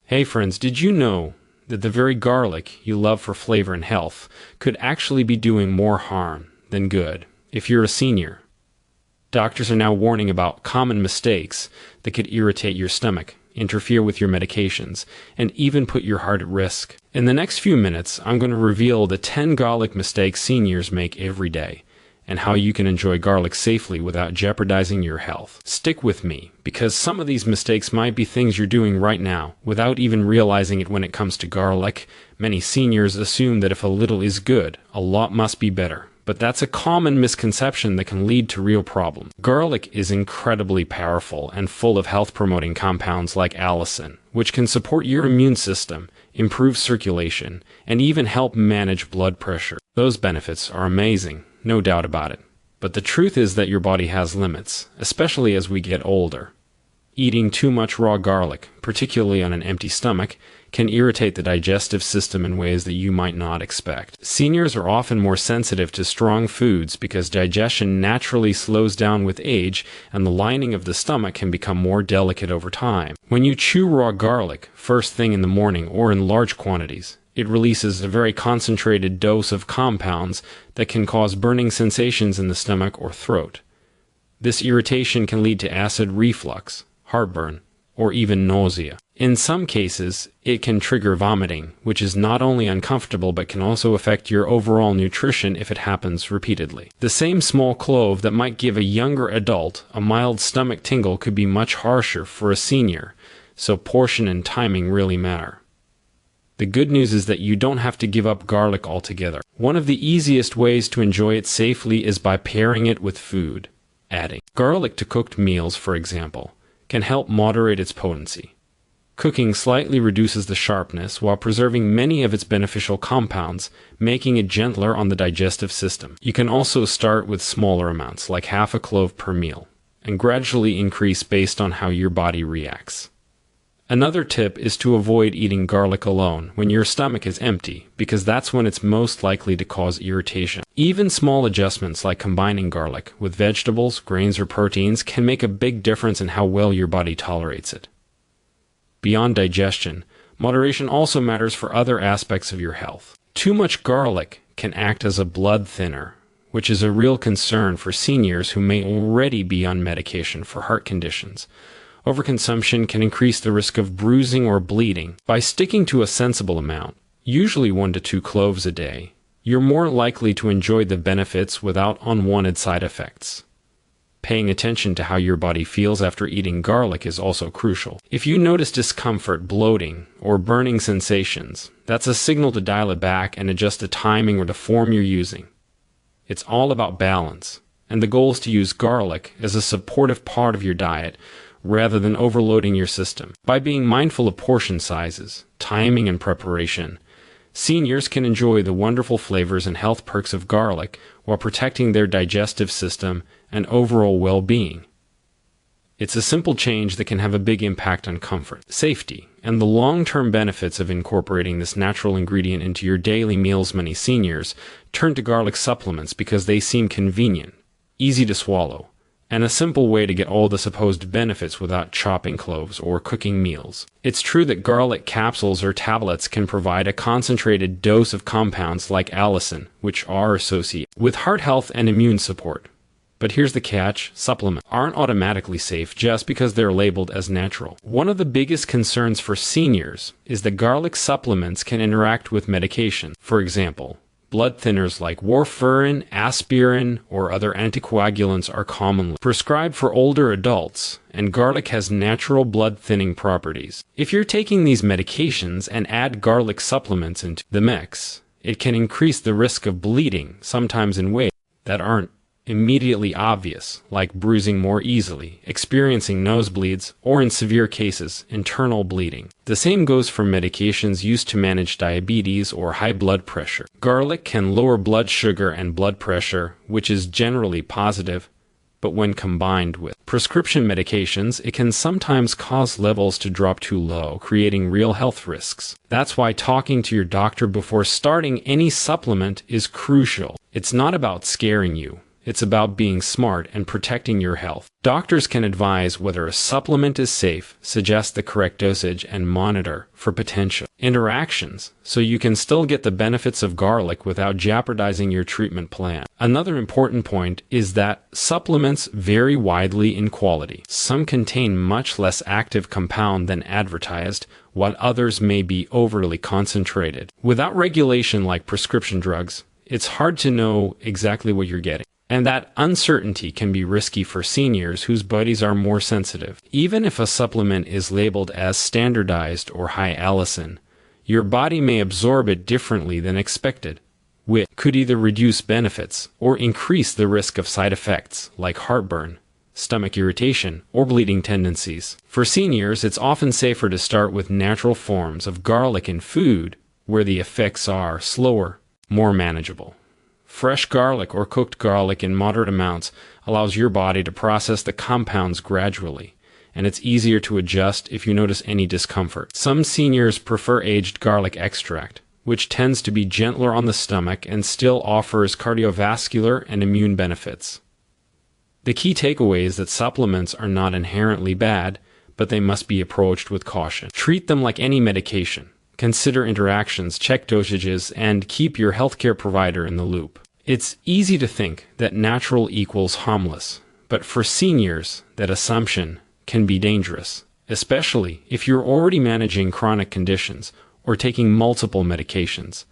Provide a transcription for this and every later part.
Hey friends, did you know that the very garlic you love for flavor and health could actually be doing more harm than good if you're a senior? Doctors are now warning about common mistakes that could irritate your stomach, interfere with your medications, and even put your heart at risk. In the next few minutes, I'm going to reveal the 10 garlic mistakes seniors make every day, and how you can enjoy garlic safely without jeopardizing your health. Stick with me, because some of these mistakes might be things you're doing right now without even realizing it. When it comes to garlic, many seniors assume that if a little is good, a lot must be better. But that's a common misconception that can lead to real problems. Garlic is incredibly powerful and full of health-promoting compounds like allicin, which can support your immune system, improve circulation, and even help manage blood pressure. Those benefits are amazing, no doubt about it. But the truth is that your body has limits, especially as we get older. Eating too much raw garlic, particularly on an empty stomach, can irritate the digestive system in ways that you might not expect. Seniors are often more sensitive to strong foods because digestion naturally slows down with age, and the lining of the stomach can become more delicate over time. When you chew raw garlic first thing in the morning or in large quantities, it releases a very concentrated dose of compounds that can cause burning sensations in the stomach or throat. This irritation can lead to acid reflux, heartburn, or even nausea. In some cases, it can trigger vomiting, which is not only uncomfortable but can also affect your overall nutrition if it happens repeatedly. The same small clove that might give a younger adult a mild stomach tingle could be much harsher for a senior, so portion and timing really matter. The good news is that you don't have to give up garlic altogether. One of the easiest ways to enjoy it safely is by pairing it with food. Adding garlic to cooked meals, for example, can help moderate its potency. Cooking slightly reduces the sharpness while preserving many of its beneficial compounds, making it gentler on the digestive system. You can also start with smaller amounts, like half a clove per meal, and gradually increase based on how your body reacts. Another tip is to avoid eating garlic alone when your stomach is empty, because that's when it's most likely to cause irritation. Even small adjustments like combining garlic with vegetables, grains, or proteins can make a big difference in how well your body tolerates it. Beyond digestion, moderation also matters for other aspects of your health. Too much garlic can act as a blood thinner, which is a real concern for seniors who may already be on medication for heart conditions. Overconsumption can increase the risk of bruising or bleeding. By sticking to a sensible amount, usually 1 to 2 cloves a day, you're more likely to enjoy the benefits without unwanted side effects. Paying attention to how your body feels after eating garlic is also crucial. If you notice discomfort, bloating, or burning sensations, that's a signal to dial it back and adjust the timing or the form you're using. It's all about balance, and the goal is to use garlic as a supportive part of your diet rather than overloading your system. By being mindful of portion sizes, timing, and preparation, seniors can enjoy the wonderful flavors and health perks of garlic while protecting their digestive system and overall well-being. It's a simple change that can have a big impact on comfort, safety, and the long-term benefits of incorporating this natural ingredient into your daily meals. Many seniors turn to garlic supplements because they seem convenient, easy to swallow, and a simple way to get all the supposed benefits without chopping cloves or cooking meals. It's true that garlic capsules or tablets can provide a concentrated dose of compounds like allicin, which are associated with heart health and immune support. But here's the catch: supplements aren't automatically safe just because they're labeled as natural. One of the biggest concerns for seniors is that garlic supplements can interact with medication. For example, blood thinners like warfarin, aspirin, or other anticoagulants are commonly prescribed for older adults, and garlic has natural blood thinning properties. If you're taking these medications and add garlic supplements into the mix, it can increase the risk of bleeding, sometimes in ways that aren't immediately obvious, like bruising more easily, experiencing nosebleeds, or in severe cases, internal bleeding. The same goes for medications used to manage diabetes or high blood pressure. Garlic can lower blood sugar and blood pressure, which is generally positive, but when combined with prescription medications, it can sometimes cause levels to drop too low, creating real health risks. That's why talking to your doctor before starting any supplement is crucial. It's not about scaring you. It's about being smart and protecting your health. Doctors can advise whether a supplement is safe, suggest the correct dosage, and monitor for potential interactions so you can still get the benefits of garlic without jeopardizing your treatment plan. Another important point is that supplements vary widely in quality. Some contain much less active compound than advertised, while others may be overly concentrated. Without regulation like prescription drugs, it's hard to know exactly what you're getting. And that uncertainty can be risky for seniors whose bodies are more sensitive. Even if a supplement is labeled as standardized or high allicin, your body may absorb it differently than expected, which could either reduce benefits or increase the risk of side effects like heartburn, stomach irritation, or bleeding tendencies. For seniors, it's often safer to start with natural forms of garlic in food where the effects are slower, more manageable. Fresh garlic or cooked garlic in moderate amounts allows your body to process the compounds gradually, and it's easier to adjust if you notice any discomfort. Some seniors prefer aged garlic extract, which tends to be gentler on the stomach and still offers cardiovascular and immune benefits. The key takeaway is that supplements are not inherently bad, but they must be approached with caution. Treat them like any medication. Consider interactions, check dosages, and keep your healthcare provider in the loop. It's easy to think that natural equals harmless, but for seniors, that assumption can be dangerous, especially if you're already managing chronic conditions or taking multiple medications.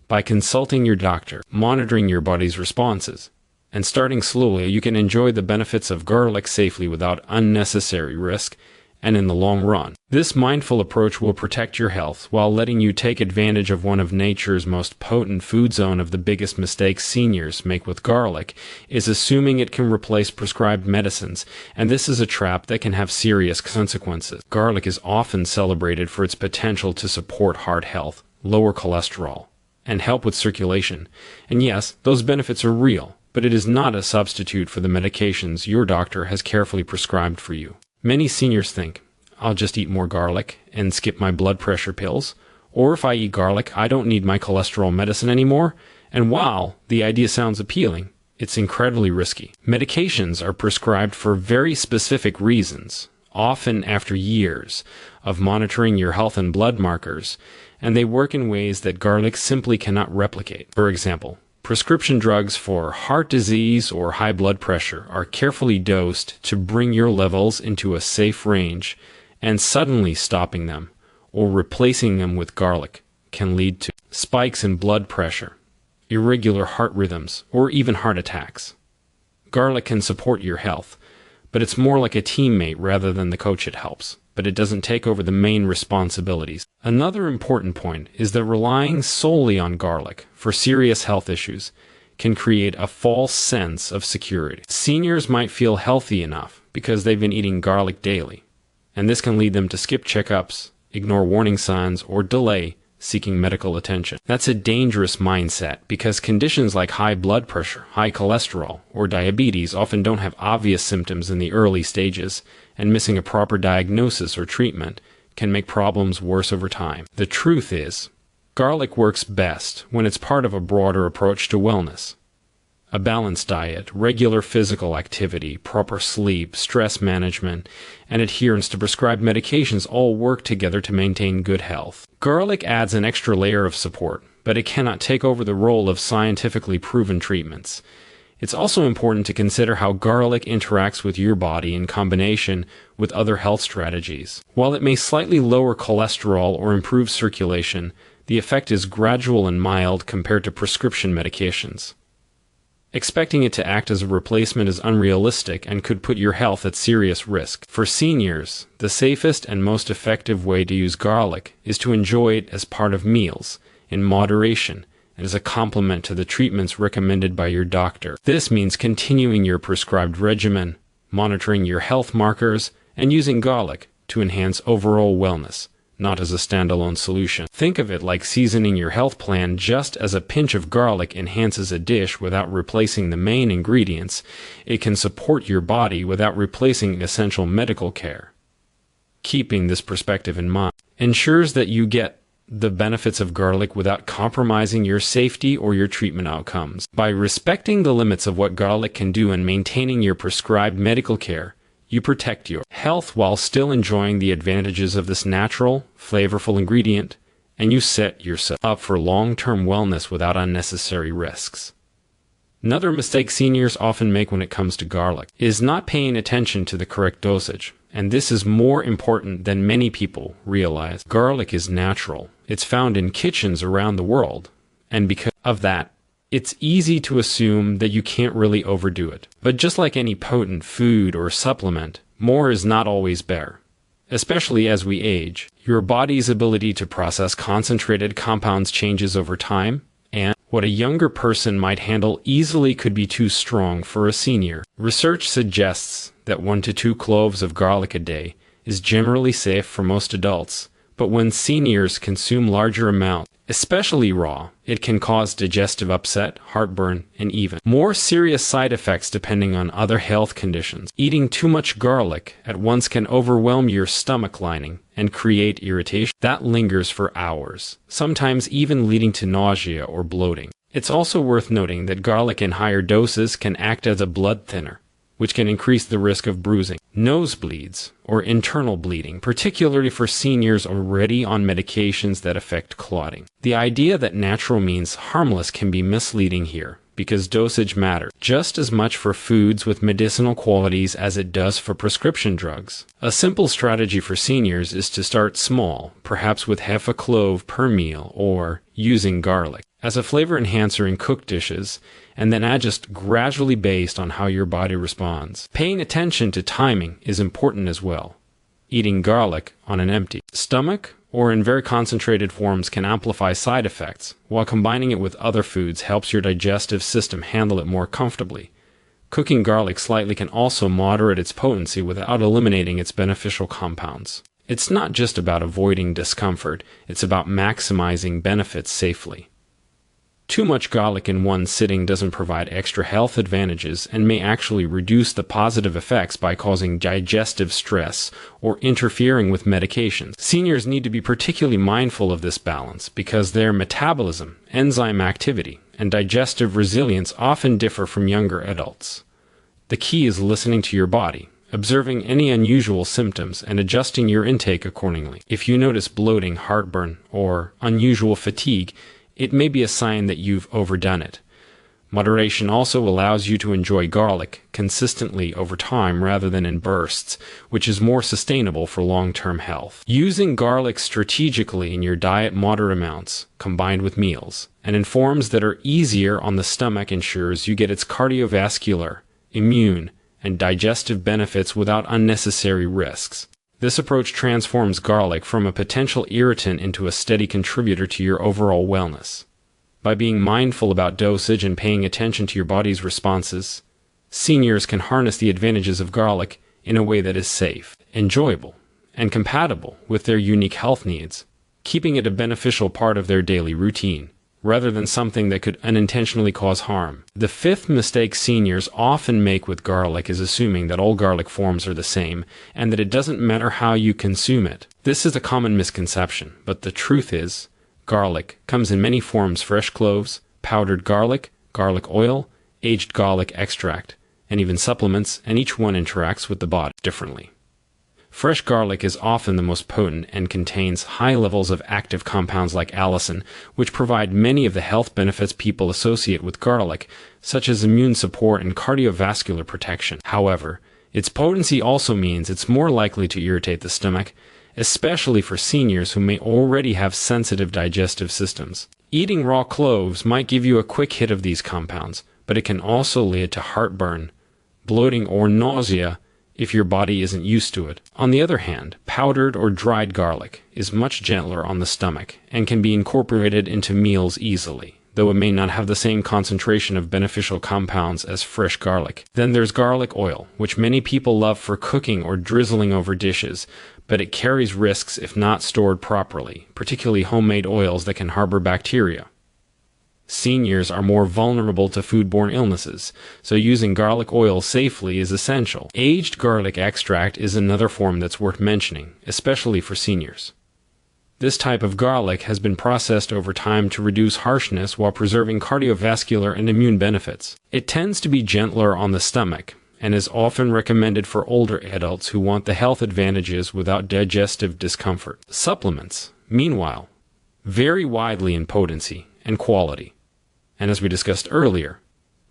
By consulting your doctor, monitoring your body's responses, and starting slowly, you can enjoy the benefits of garlic safely without unnecessary risk and in the long run. This mindful approach will protect your health while letting you take advantage of one of nature's most potent food zone. Of the biggest mistakes seniors make with garlic is assuming it can replace prescribed medicines, and this is a trap that can have serious consequences. Garlic is often celebrated for its potential to support heart health, lower cholesterol, and help with circulation. And yes, those benefits are real, but it is not a substitute for the medications your doctor has carefully prescribed for you. Many seniors think, I'll just eat more garlic and skip my blood pressure pills, or if I eat garlic, I don't need my cholesterol medicine anymore. And while the idea sounds appealing, it's incredibly risky. Medications are prescribed for very specific reasons, often after years of monitoring your health and blood markers, and they work in ways that garlic simply cannot replicate. For example, prescription drugs for heart disease or high blood pressure are carefully dosed to bring your levels into a safe range, and suddenly stopping them or replacing them with garlic can lead to spikes in blood pressure, irregular heart rhythms, or even heart attacks. Garlic can support your health, but it's more like a teammate rather than the coach it helps, but it doesn't take over the main responsibilities. Another important point is that relying solely on garlic for serious health issues can create a false sense of security. Seniors might feel healthy enough because they've been eating garlic daily, and this can lead them to skip checkups, ignore warning signs, or delay seeking medical attention. That's a dangerous mindset because conditions like high blood pressure, high cholesterol, or diabetes often don't have obvious symptoms in the early stages, and missing a proper diagnosis or treatment can make problems worse over time. The truth is, garlic works best when it's part of a broader approach to wellness. A balanced diet, regular physical activity, proper sleep, stress management, and adherence to prescribed medications all work together to maintain good health. Garlic adds an extra layer of support, but it cannot take over the role of scientifically proven treatments. It's also important to consider how garlic interacts with your body in combination with other health strategies. While it may slightly lower cholesterol or improve circulation, the effect is gradual and mild compared to prescription medications. Expecting it to act as a replacement is unrealistic and could put your health at serious risk. For seniors, the safest and most effective way to use garlic is to enjoy it as part of meals, in moderation, and as a complement to the treatments recommended by your doctor. This means continuing your prescribed regimen, monitoring your health markers, and using garlic to enhance overall wellness, not as a standalone solution. Think of it like seasoning your health plan. Just as a pinch of garlic enhances a dish without replacing the main ingredients, it can support your body without replacing essential medical care. Keeping this perspective in mind ensures that you get the benefits of garlic without compromising your safety or your treatment outcomes. By respecting the limits of what garlic can do and maintaining your prescribed medical care, you protect your health while still enjoying the advantages of this natural, flavorful ingredient, and you set yourself up for long-term wellness without unnecessary risks. Another mistake seniors often make when it comes to garlic is not paying attention to the correct dosage, and this is more important than many people realize. Garlic is natural. It's found in kitchens around the world, and because of that, it's easy to assume that you can't really overdo it. But just like any potent food or supplement, more is not always better. Especially as we age, your body's ability to process concentrated compounds changes over time, and what a younger person might handle easily could be too strong for a senior. Research suggests that 1 to 2 cloves of garlic a day is generally safe for most adults, but when seniors consume larger amounts, especially raw, it can cause digestive upset, heartburn, and even more serious side effects depending on other health conditions. Eating too much garlic at once can overwhelm your stomach lining and create irritation that lingers for hours, sometimes even leading to nausea or bloating. It's also worth noting that garlic in higher doses can act as a blood thinner, which can increase the risk of bruising, nosebleeds, or internal bleeding, particularly for seniors already on medications that affect clotting. The idea that natural means harmless can be misleading here, because dosage matters just as much for foods with medicinal qualities as it does for prescription drugs. A simple strategy for seniors is to start small, perhaps with half a clove per meal or using garlic as a flavor enhancer in cooked dishes, and then adjust gradually based on how your body responds. Paying attention to timing is important as well. Eating garlic on an empty stomach or in very concentrated forms can amplify side effects, while combining it with other foods helps your digestive system handle it more comfortably. Cooking garlic slightly can also moderate its potency without eliminating its beneficial compounds. It's not just about avoiding discomfort, it's about maximizing benefits safely. Too much garlic in one sitting doesn't provide extra health advantages and may actually reduce the positive effects by causing digestive stress or interfering with medications. Seniors need to be particularly mindful of this balance because their metabolism, enzyme activity, and digestive resilience often differ from younger adults. The key is listening to your body, observing any unusual symptoms, and adjusting your intake accordingly. If you notice bloating, heartburn, or unusual fatigue, it may be a sign that you've overdone it. Moderation also allows you to enjoy garlic consistently over time rather than in bursts, which is more sustainable for long-term health. Using garlic strategically in your diet, moderate amounts, combined with meals, and in forms that are easier on the stomach ensures you get its cardiovascular, immune, and digestive benefits without unnecessary risks. This approach transforms garlic from a potential irritant into a steady contributor to your overall wellness. By being mindful about dosage and paying attention to your body's responses, seniors can harness the advantages of garlic in a way that is safe, enjoyable, and compatible with their unique health needs, keeping it a beneficial part of their daily routine, rather than something that could unintentionally cause harm. The fifth mistake seniors often make with garlic is assuming that all garlic forms are the same, and that it doesn't matter how you consume it. This is a common misconception, but the truth is, garlic comes in many forms: fresh cloves, powdered garlic, garlic oil, aged garlic extract, and even supplements, and each one interacts with the body differently. Fresh garlic is often the most potent and contains high levels of active compounds like allicin, which provide many of the health benefits people associate with garlic, such as immune support and cardiovascular protection. However, its potency also means it's more likely to irritate the stomach, especially for seniors who may already have sensitive digestive systems. Eating raw cloves might give you a quick hit of these compounds, but it can also lead to heartburn, bloating, or nausea if your body isn't used to it. On the other hand, powdered or dried garlic is much gentler on the stomach and can be incorporated into meals easily, though it may not have the same concentration of beneficial compounds as fresh garlic. Then there's garlic oil, which many people love for cooking or drizzling over dishes, but it carries risks if not stored properly, particularly homemade oils that can harbor bacteria. Seniors are more vulnerable to foodborne illnesses, so using garlic oil safely is essential. Aged garlic extract is another form that's worth mentioning, especially for seniors. This type of garlic has been processed over time to reduce harshness while preserving cardiovascular and immune benefits. It tends to be gentler on the stomach and is often recommended for older adults who want the health advantages without digestive discomfort. Supplements, meanwhile, vary widely in potency and quality, and as we discussed earlier,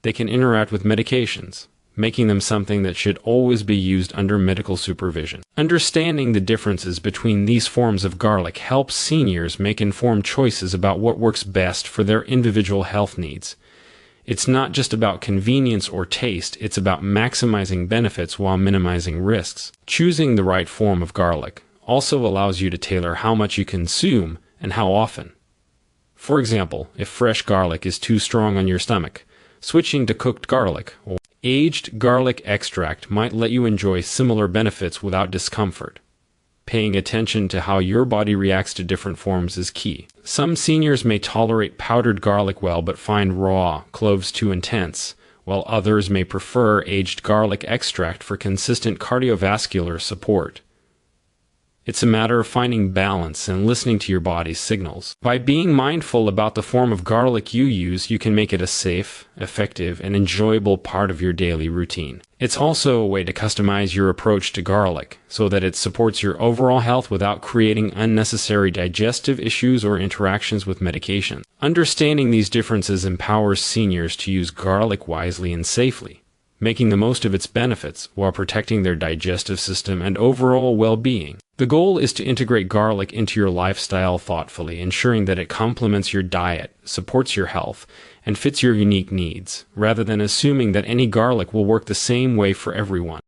they can interact with medications, making them something that should always be used under medical supervision. Understanding the differences between these forms of garlic helps seniors make informed choices about what works best for their individual health needs. It's not just about convenience or taste, it's about maximizing benefits while minimizing risks. Choosing the right form of garlic also allows you to tailor how much you consume and how often. For example, if fresh garlic is too strong on your stomach, switching to cooked garlic or aged garlic extract might let you enjoy similar benefits without discomfort. Paying attention to how your body reacts to different forms is key. Some seniors may tolerate powdered garlic well but find raw cloves too intense, while others may prefer aged garlic extract for consistent cardiovascular support. It's a matter of finding balance and listening to your body's signals. By being mindful about the form of garlic you use, you can make it a safe, effective, and enjoyable part of your daily routine. It's also a way to customize your approach to garlic so that it supports your overall health without creating unnecessary digestive issues or interactions with medication. Understanding these differences empowers seniors to use garlic wisely and safely, making the most of its benefits while protecting their digestive system and overall well-being. The goal is to integrate garlic into your lifestyle thoughtfully, ensuring that it complements your diet, supports your health, and fits your unique needs, rather than assuming that any garlic will work the same way for everyone.